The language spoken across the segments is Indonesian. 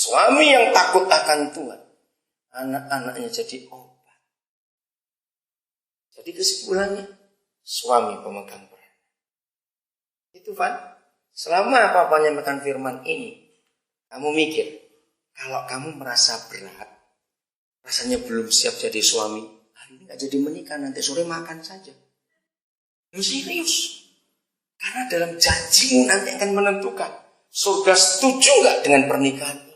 Suami yang takut akan Tuhan, anak-anaknya jadi obat. Jadi kesimpulannya, suami pemegang peranan. Itu Van. Selama papanya makan firman ini, kamu mikir, kalau kamu merasa berat, rasanya belum siap jadi suami, hari ini gak jadi menikah, nanti sore makan saja. Serius. Karena dalam janjimu nanti akan menentukan, surga setuju gak dengan pernikahan ini?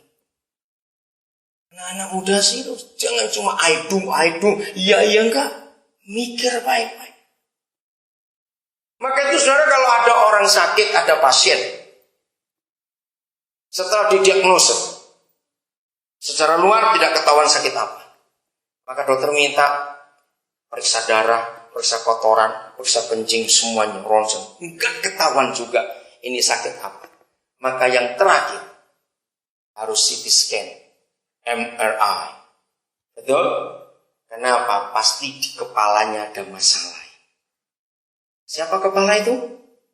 Anak-anak muda serius, jangan cuma I do, iya enggak, mikir baik-baik. Maka itu saudara, kalau ada orang sakit, ada pasien, setelah didiagnosa, secara luar tidak ketahuan sakit apa, maka dokter minta periksa darah, periksa kotoran, periksa kencing, semuanya ronsen, enggak ketahuan juga ini sakit apa. Maka yang terakhir harus CT scan, MRI. Betul? Kenapa? Pasti di kepalanya ada masalah. Siapa kepala itu?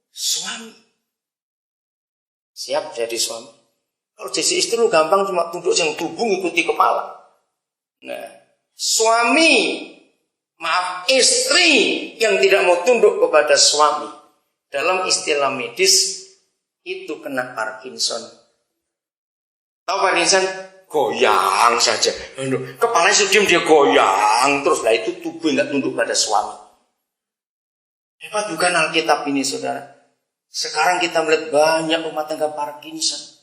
Suami. Siap jadi suami. Kalau jadi istri lu gampang, cuma tunduk yang tubuh ikuti kepala. Nah, istri yang tidak mau tunduk kepada suami, dalam istilah medis itu kena Parkinson. Tahu Parkinson? Goyang saja. Kepalanya sedih dia goyang terus. Lah itu tubuh nggak tunduk pada suami. Hebat bukan Alkitab ini saudara. Sekarang kita melihat banyak rumah tangga Parkinson.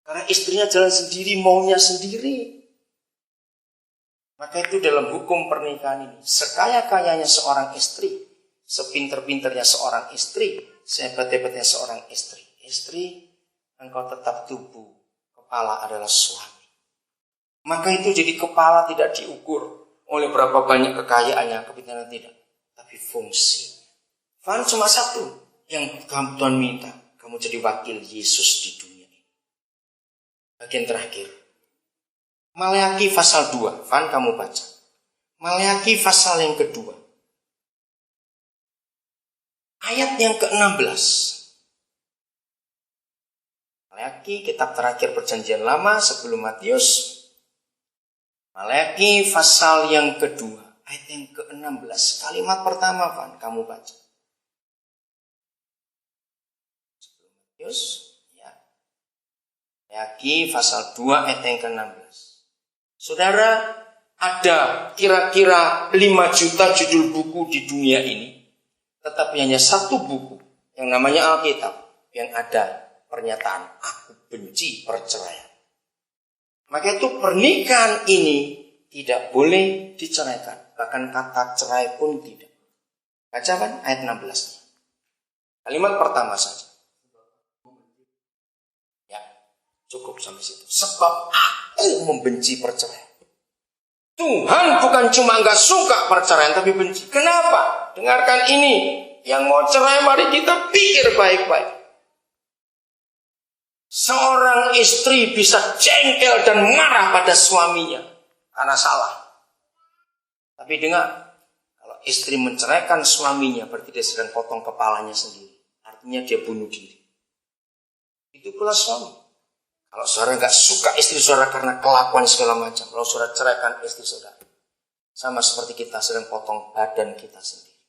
Karena istrinya jalan sendiri, maunya sendiri. Maka itu dalam hukum pernikahan ini, sekaya-kayanya seorang istri, sepinter-pinternya seorang istri, sehebat-hebatnya seorang istri. Istri, engkau tetap tubuh, kepala adalah suami. Maka itu jadi kepala tidak diukur oleh berapa banyak kekayaannya, kepintaran tidak, tapi fungsi. Fan cuma satu yang Tuhan minta, kamu jadi wakil Yesus di dunia ini. Bagian terakhir, Maleakhi pasal 2, Van kamu baca. Maleakhi pasal yang kedua. Ayat yang ke-16. Maleakhi kitab terakhir perjanjian lama sebelum Matius. Maleakhi pasal yang kedua, ayat yang ke-16. Kalimat pertama Van kamu baca. Sebelum Matius, ya. Maleakhi pasal 2 ayat yang ke-16. Saudara, ada kira-kira 5 juta judul buku di dunia ini, tetapi hanya satu buku yang namanya Alkitab yang ada pernyataan aku benci perceraian. Maka itu pernikahan ini tidak boleh diceraikan, bahkan kata cerai pun tidak. Baca kan ayat 16-nya. Kalimat pertama saja. Ya, cukup sampai situ. Sebab aku membenci perceraian. Tuhan bukan cuma enggak suka perceraian, tapi benci. Kenapa? Dengarkan ini. Yang mau cerai, mari kita pikir baik-baik. Seorang istri bisa jengkel dan marah pada suaminya karena salah. Tapi dengar, kalau istri menceraikan suaminya, berarti dia sedang potong kepalanya sendiri. Artinya dia bunuh diri. Itu pula suami. Kalau saudara nggak suka istri saudara karena kelakuan segala macam, kalau saudara ceraikan istri saudara, sama seperti kita sedang potong badan kita sendiri.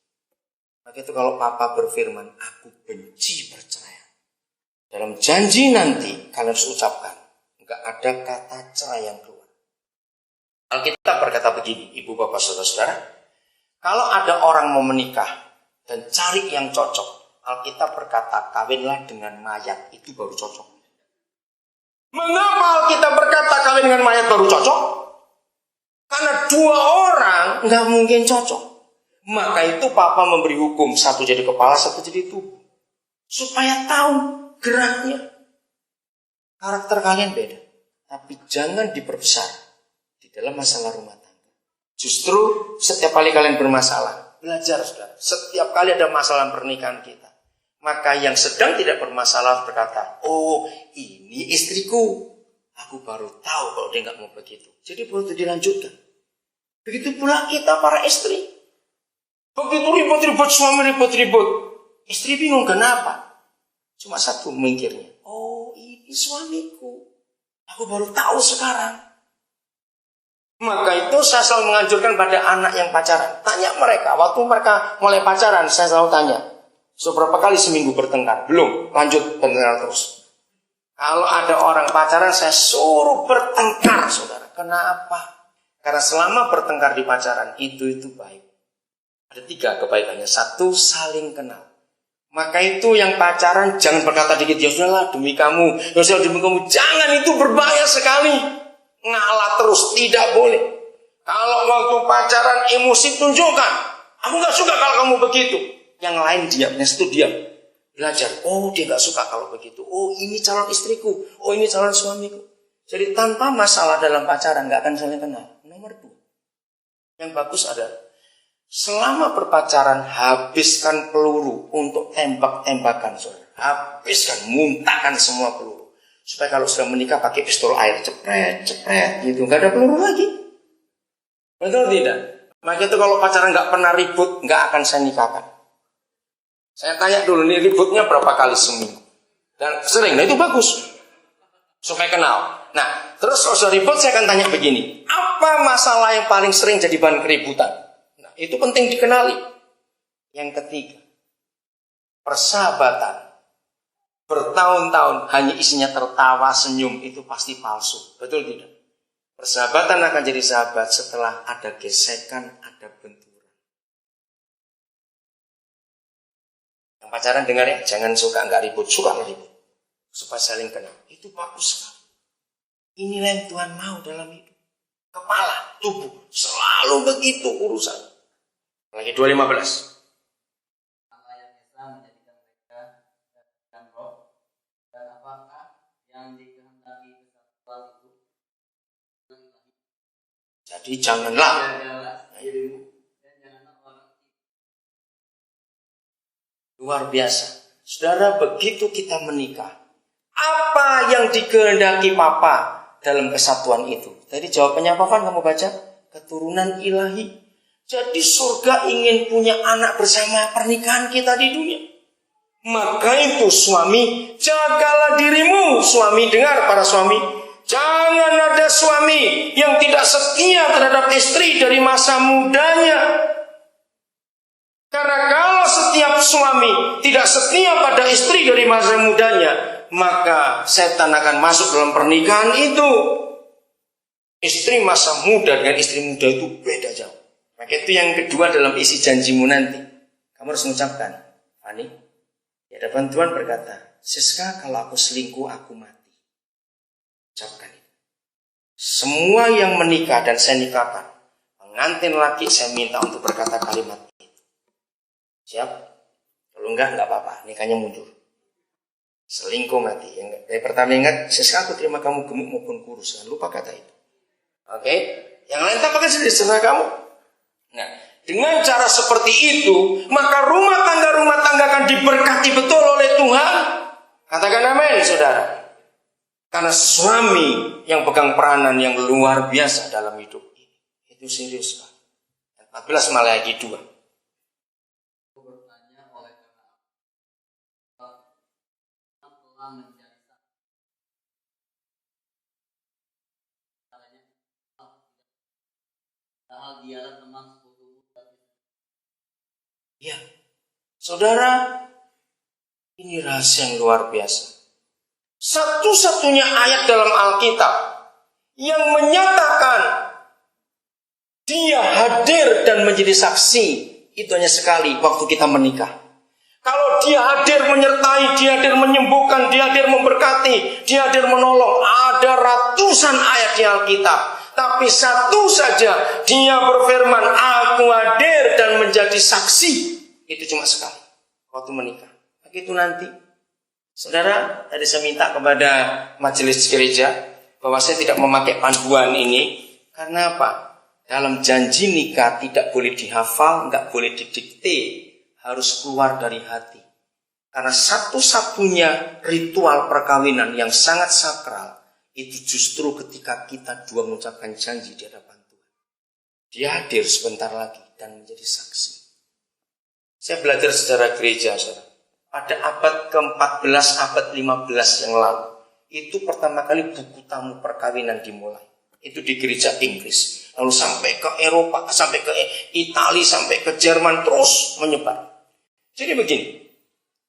Maka itu kalau Papa berfirman, aku benci perceraian. Dalam janji nanti kalian harus ucapkan, nggak ada kata cerai yang keluar. Alkitab berkata begini, ibu bapak saudara-saudara, kalau ada orang mau menikah dan cari yang cocok, Alkitab berkata kawinlah dengan mayat, itu baru cocok. Mengapa kita berkata kawin dengan mayat baru cocok? Karena 2 orang nggak mungkin cocok. Maka itu Papa memberi hukum, satu jadi kepala, satu jadi tubuh, supaya tahu geraknya. Karakter kalian beda, tapi jangan diperbesar di dalam masalah rumah tangga. Justru setiap kali kalian bermasalah, belajar saudara. Setiap kali ada masalah pernikahan kita, maka yang sedang tidak bermasalah berkata, oh ini istriku, aku baru tahu kalau dia nggak mau begitu. Jadi baru dilanjutkan. Begitu pula kita para istri. Begitu ribut-ribut suami ribut-ribut, istri bingung kenapa? Cuma satu mikirnya, oh ini suamiku, Aku baru tahu sekarang. Maka itu saya selalu menganjurkan pada anak yang pacaran. Tanya mereka, waktu mereka mulai pacaran, saya selalu tanya, seberapa kali seminggu bertengkar? Belum, lanjut bertengkar terus. Kalau ada orang pacaran, saya suruh bertengkar, saudara. Kenapa? Karena selama bertengkar di pacaran, itu baik. Ada 3 kebaikannya. 1, saling kenal. Maka itu yang pacaran, jangan berkata dikit, ya sudahlah demi kamu, ya sudahlah demi kamu. Jangan, itu berbahaya sekali. Ngalah terus, tidak boleh. Kalau waktu pacaran emosi tunjukkan. Aku gak suka kalau kamu begitu. Yang lain diam, yang satu diam. Belajar, oh dia gak suka kalau begitu. Oh ini calon istriku, oh ini calon suamiku. Jadi tanpa masalah dalam pacaran gak akan saling kenal. Nomor 2, yang bagus adalah selama berpacaran habiskan peluru untuk tembak-tembakan, saudara. Habiskan, muntahkan semua peluru. Supaya kalau sudah menikah pakai pistol air, cepret gitu, nggak ada peluru lagi. Betul tidak? Maka itu kalau pacaran nggak pernah ribut, nggak akan saya nikahkan. Saya tanya dulu, nih ributnya berapa kali seminggu? Dan sering, nah itu bagus. Supaya kenal. Nah, terus kalau sudah ribut, saya akan tanya begini. Apa masalah yang paling sering jadi bahan keributan? Nah, itu penting dikenali. Yang ketiga, persahabatan. Bertahun-tahun hanya isinya tertawa, senyum, itu pasti palsu. Betul tidak? Persahabatan akan jadi sahabat setelah ada gesekan, ada benturan. Yang pacaran dengar ya, jangan suka nggak ribut, suka ribut. Supaya saling kenal. Itu bagus sekali. Inilah yang Tuhan mau dalam hidup. Kepala, tubuh, selalu begitu urusan. Lagi 2:15. Jadi janganlah. Luar biasa. Saudara, begitu kita menikah, apa yang dikehendaki Papa dalam kesatuan itu? Tadi jawabannya apa kan kamu baca? Keturunan ilahi. Jadi surga ingin punya anak bersama pernikahan kita di dunia. Maka itu suami, jagalah dirimu. Suami, dengar para suami. Jangan ada suami yang tidak setia terhadap istri dari masa mudanya. Karena kalau setiap suami tidak setia pada istri dari masa mudanya, maka setan akan masuk dalam pernikahan itu. Istri masa muda dengan istri muda itu beda jauh. Maka itu yang kedua dalam isi janjimu nanti. Kamu harus mengucapkan, Fani, di hadapan Tuhan berkata, Siska, kalau aku selingkuh, aku mati. Ucapkan itu. Semua yang menikah dan saya nikahkan, pengantin laki saya minta untuk berkata kalimat itu. Siap? Kalau enggak apa-apa, nikahnya mundur. Selingkuh mati. Yang pertama ingat, Siska, aku terima kamu gemuk maupun kurus. Jangan lupa kata itu. Oke? Yang lain tampaknya sudah serah kamu. Nah, dengan cara seperti itu, maka rumah tangga akan diberkati betul oleh Tuhan. Katakan amin, saudara. Karena suami yang pegang peranan yang luar biasa dalam hidup ini. Itu serius kan. 14 Maleakhi 2. Ya, saudara, ini rahasia yang luar biasa. Satu-satunya ayat dalam Alkitab yang menyatakan dia hadir dan menjadi saksi, itu hanya sekali waktu kita menikah. Kalau dia hadir menyertai, dia hadir menyembuhkan, dia hadir memberkati, dia hadir menolong, ada ratusan ayat di Alkitab. Tapi satu saja, dia berfirman, aku hadir dan menjadi saksi. Itu cuma sekali waktu menikah. Begitu nanti, saudara, tadi saya minta kepada majelis gereja bahwa saya tidak memakai panduan ini. Karena apa? Dalam janji nikah tidak boleh dihafal, nggak boleh didikte, harus keluar dari hati. Karena satu-satunya ritual perkawinan yang sangat sakral itu justru ketika kita dua mengucapkan janji di hadapan Tuhan. Dia hadir sebentar lagi dan menjadi saksi. Saya belajar sejarah gereja, saudara. Pada abad ke-14, abad 15 yang lalu, itu pertama kali buku tamu perkawinan dimulai. Itu di gereja Inggris. Lalu sampai ke Eropa, sampai ke Italia, sampai ke Jerman, terus menyebar. Jadi begini,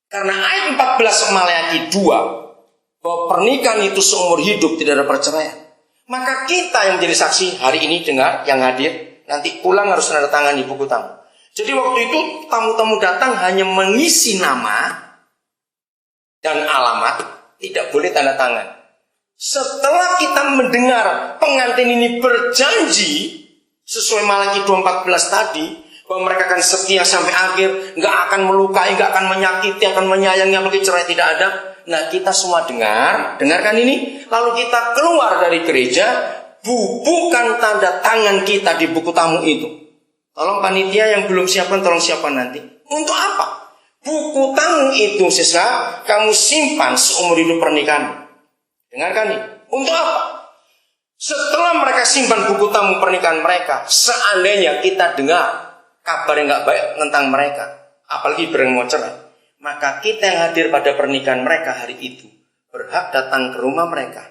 karena ayat 14 Maleakhi 2, bahwa pernikahan itu seumur hidup, tidak ada perceraian. Maka kita yang menjadi saksi hari ini dengar, yang hadir, nanti pulang harus tanda tangan di buku tamu. Jadi waktu itu tamu-tamu datang hanya mengisi nama dan alamat, tidak boleh tanda tangan. Setelah kita mendengar pengantin ini berjanji sesuai Maleakhi 2:14 tadi, bahwa mereka akan setia sampai akhir, nggak akan melukai, nggak akan menyakiti, akan menyayangi, apalagi cerai tidak ada. Nah, kita semua dengarkan ini, lalu kita keluar dari gereja, bubuhkan tanda tangan kita di buku tamu itu. Tolong panitia yang belum siapkan, tolong siapkan nanti. Untuk apa? Buku tamu itu, siswa, kamu simpan seumur hidup pernikahan. Dengarkan ini. Untuk apa? Setelah mereka simpan buku tamu pernikahan mereka, seandainya kita dengar kabar yang nggak baik tentang mereka, apalagi berang mau cerai, maka kita yang hadir pada pernikahan mereka hari itu berhak datang ke rumah mereka.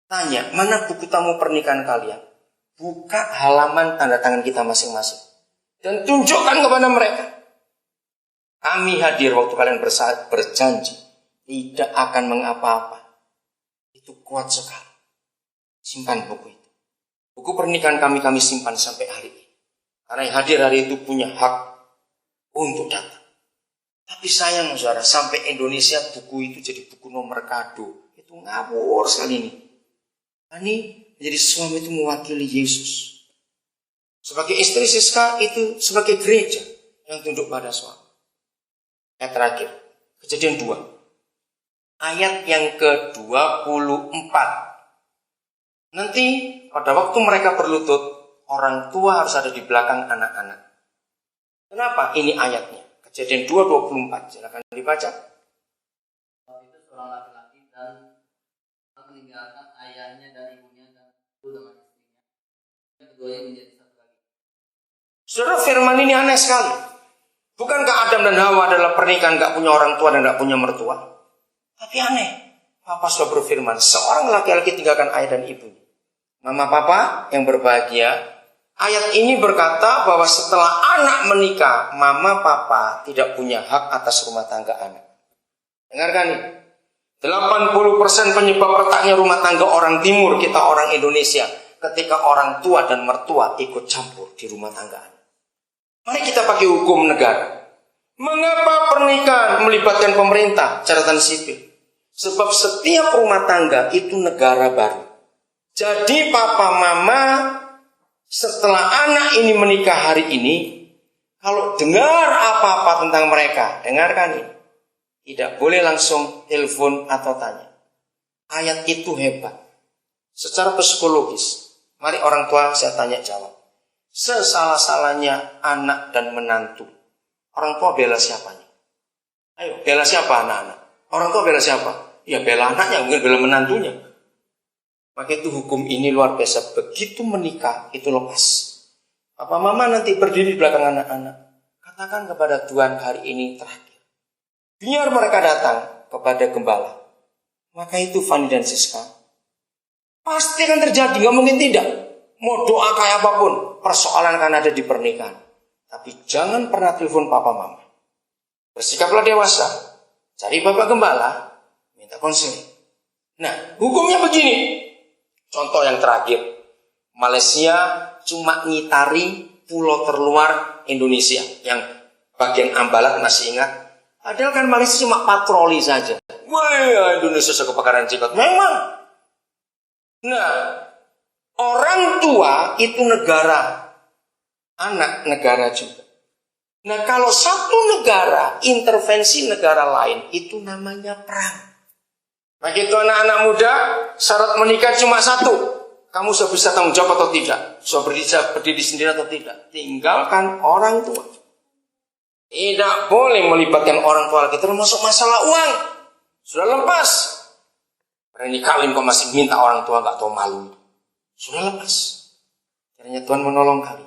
Tanya, mana buku tamu pernikahan kalian? Buka halaman tanda tangan kita masing-masing dan tunjukkan kepada mereka. Kami hadir waktu kalian berjanji tidak akan mengapa-apa. Itu kuat sekali. Simpan buku itu. Buku pernikahan kami simpan sampai hari ini. Karena yang hadir hari itu punya hak untuk datang. Tapi sayang saudara, sampai Indonesia buku itu jadi buku nomor kado. Itu ngawur sekali ini. Ini menjadi suami itu mewakili Yesus. Sebagai istri Siska itu sebagai gereja yang tunduk pada suami. Yang terakhir, Kejadian 2. Ayat yang ke-24. Nanti pada waktu mereka berlutut, orang tua harus ada di belakang anak-anak. Kenapa? Ini ayatnya. Kejadian 2:24. Silakan dibaca. Waktu itu seorang laki-laki dan meninggalkan ayahnya dan ibunya dan dengan istrinya. Keduanya menjadi satu lagi. Saudara, firman ini aneh sekali. Bukankah Adam dan Hawa adalah pernikahan gak punya orang tua dan gak punya mertua? Tapi aneh. Papa sudah berfirman, seorang laki-laki tinggalkan ayah dan ibunya. Mama papa yang berbahagia, ayat ini berkata bahwa setelah anak menikah, mama papa tidak punya hak atas rumah tangga anak. Dengarkan ini. 80% penyebab retaknya rumah tangga orang timur, kita orang Indonesia, ketika orang tua dan mertua ikut campur di rumah tangga anak. Mari kita pakai hukum negara. Mengapa pernikahan melibatkan pemerintah, catatan sipil? Sebab setiap rumah tangga itu negara baru. Jadi papa mama setelah anak ini menikah hari ini, kalau dengar apa-apa tentang mereka, dengarkan ini. Tidak boleh langsung telepon atau tanya. Ayat itu hebat. Secara psikologis, mari orang tua saya tanya jawab. Sesalah-salahnya anak dan menantu, orang tua bela siapanya? Ayo, bela siapa anak-anak? Orang tua bela siapa? Ya bela anaknya, mungkin bela menantunya. Maka itu hukum ini luar biasa. Begitu menikah, itu lepas. Papa mama nanti berdiri di belakang anak-anak. Katakan kepada Tuhan hari ini terakhir. Biar mereka datang kepada gembala. Maka itu Fanny dan Siska. Pasti akan terjadi, gak mungkin tidak. Mau doa kayak apapun, persoalan akan ada di pernikahan. Tapi jangan pernah telepon papa mama. Bersikaplah dewasa. Cari bapak gembala, minta konseling. Nah, hukumnya begini. Contoh yang terakhir, Malaysia cuma ngitari pulau terluar Indonesia, yang bagian Ambalat masih ingat. Padahal kan Malaysia cuma patroli saja. Wah, Indonesia sekebakaran jenggot. Memang. Nah, orang tua itu negara, anak negara juga. Nah, kalau satu negara intervensi negara lain, itu namanya perang. Begitu anak-anak muda, syarat menikah cuma satu. Kamu sudah bisa tanggung jawab atau tidak? Sudah berdiri sendiri atau tidak? Tinggalkan orang tua. Tidak boleh melibatkan orang tua lagi, termasuk masalah uang. Sudah lepas. Berani kawin kok masih minta orang tua, gak tahu malu. Sudah lepas. Kiranya Tuhan menolong kalian.